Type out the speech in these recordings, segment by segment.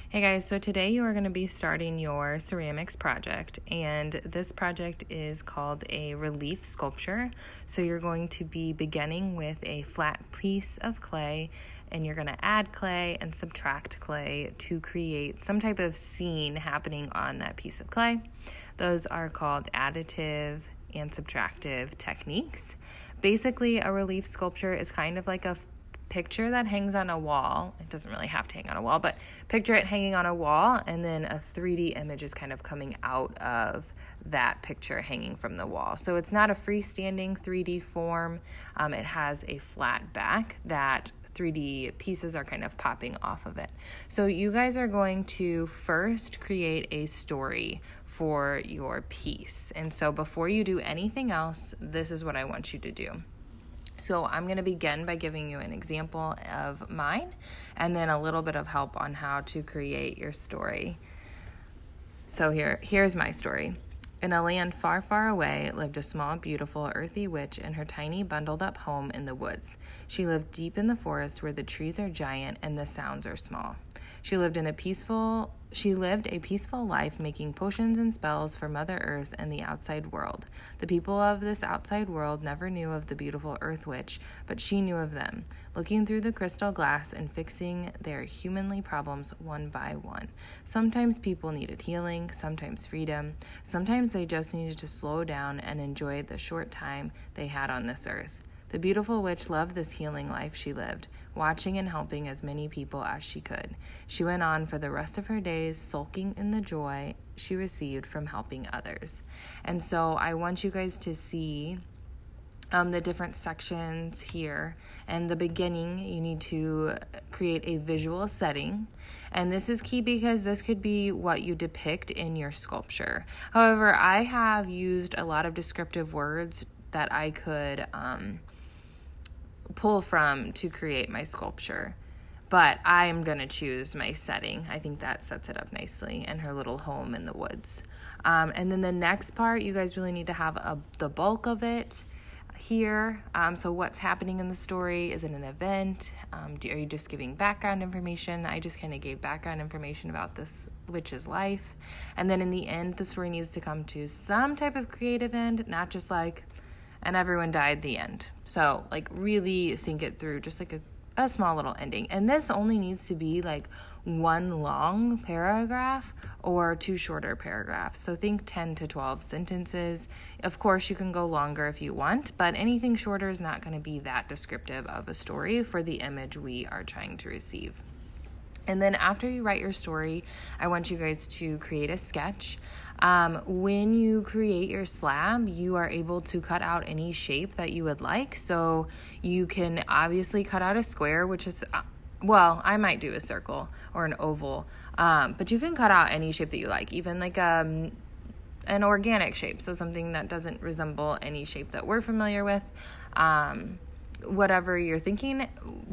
Hey guys, so today you are going to be starting your ceramics project, and this project is called a relief sculpture. So you're going to be beginning with a flat piece of clay, and you're going to add clay and subtract clay to create some type of scene happening on that piece of clay. Those are called additive and subtractive techniques. Basically, a relief sculpture is kind of like a picture that hangs on a wall. It doesn't really have to hang on a wall, but picture it hanging on a wall, and then a 3D image is kind of coming out of that picture hanging from the wall. So it's not a freestanding 3D form. It has a flat back that 3D pieces are kind of popping off of it. So you guys are going to first create a story for your piece. And so before you do anything else, this is what I want you to do. So I'm going to begin by giving you an example of mine and then a little bit of help on how to create your story. So here's my story. In a land far, far away lived a small, beautiful, earthy witch in her tiny, bundled-up home in the woods. She lived deep in the forest where the trees are giant and the sounds are small. She lived a peaceful life making potions and spells for Mother Earth and the outside world. The people of this outside world never knew of the beautiful Earth Witch, but she knew of them, looking through the crystal glass and fixing their humanly problems one by one. Sometimes people needed healing, sometimes freedom, sometimes they just needed to slow down and enjoy the short time they had on this earth. The beautiful witch loved this healing life she lived, watching and helping as many people as she could. She went on for the rest of her days, sulking in the joy she received from helping others. And so I want you guys to see the different sections here. And the beginning, you need to create a visual setting. And this is key because this could be what you depict in your sculpture. However, I have used a lot of descriptive words that I could pull from to create my sculpture, but I am going to choose my setting. I think that sets it up nicely, and her little home in the woods. And then the next part, you guys really need to have the bulk of it here. So what's happening in the story? Is it an event? Are you just giving background information? I just kind of gave background information about this witch's life. And then in the end, the story needs to come to some type of creative end, not just like, and everyone died, the end. So like really think it through, just like a small little ending. And this only needs to be like one long paragraph or two shorter paragraphs. So think 10 to 12 sentences. Of course, you can go longer if you want, but anything shorter is not going to be that descriptive of a story for the image we are trying to receive. And then after you write your story, I want you guys to create a sketch. When you create your slab, you are able to cut out any shape that you would like. So you can obviously cut out a square, which is, I might do a circle or an oval, but you can cut out any shape that you like, even like an organic shape. So something that doesn't resemble any shape that we're familiar with. Whatever you're thinking,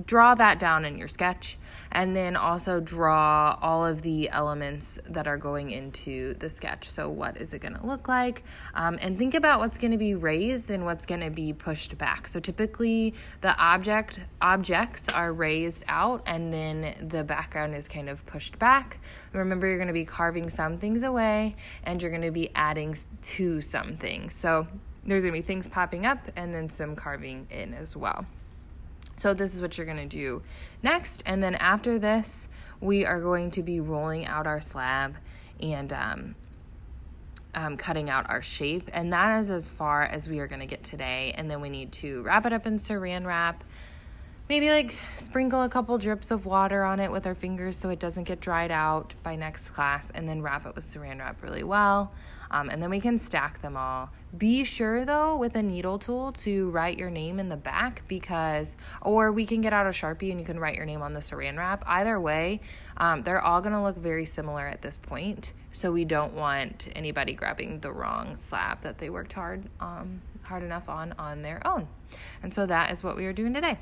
draw that down in your sketch, and then also draw all of the elements that are going into the sketch. So what is it going to look like? And think about what's going to be raised and what's going to be pushed back. So typically the objects are raised out, and then the background is kind of pushed back. Remember, you're going to be carving some things away, and you're going to be adding to some things. So there's going to be things popping up and then some carving in as well. So this is what you're going to do next. And then after this, we are going to be rolling out our slab and cutting out our shape. And that is as far as we are going to get today. And then we need to wrap it up in saran wrap. Maybe like sprinkle a couple drips of water on it with our fingers so it doesn't get dried out by next class, and then wrap it with saran wrap really well. And then we can stack them all. Be sure though with a needle tool to write your name in the back, or we can get out a Sharpie and you can write your name on the saran wrap. Either way, they're all going to look very similar at this point. So we don't want anybody grabbing the wrong slab that they worked hard enough on their own. And so that is what we are doing today.